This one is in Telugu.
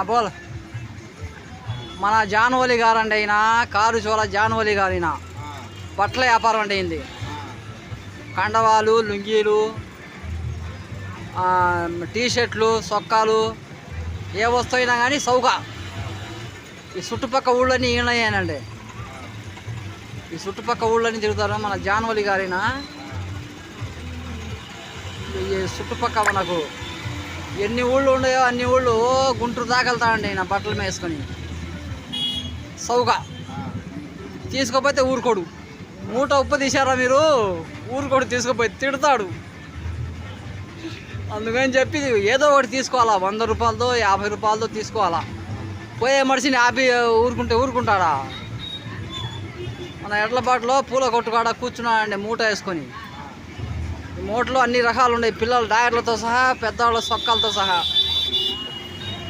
బోల్ మన జానవలి గారండి అయినా కారు చోళ జానవలి గారిన బట్టల వ్యాపారం అంటే అయింది. కండవాలు, లుంగీలు, టీషర్ట్లు, సొక్కాలు ఏ వస్తువు అయినా కానీ సౌక ఈ చుట్టుపక్క ఊళ్ళన్నీ ఈయనయ్యానండి. ఈ చుట్టుపక్క ఊళ్ళన్నీ తిరుగుతారు మన జానవలి గారిన. ఈ చుట్టుపక్క మనకు ఎన్ని ఊళ్ళు ఉన్నాయో అన్ని ఊళ్ళు గుంటూరు దాకా వెళ్తామండి నా బట్టలు వేసుకొని. సౌక తీసుకోపోతే ఊరుకోడు. మూట ఉప్పు తీశారా మీరు, ఊరుకోడు. తీసుకుపోయి తిడతాడు. అందుకని చెప్పి ఏదో ఒకటి తీసుకోవాలా. 100 రూపాయలతో 50 రూపాయలతో తీసుకోవాలా. పోయే మనిషిని ఆపి ఊరుకుంటాడా? మన ఎడ్లబాటులో పూల కొట్టుకాడ కూర్చున్నాడండి మూట వేసుకొని. ఈ మూటలో అన్ని రకాలు ఉన్నాయి, పిల్లల డయర్లతో సహా, పెద్దవాళ్ళ సొక్కాలతో సహా.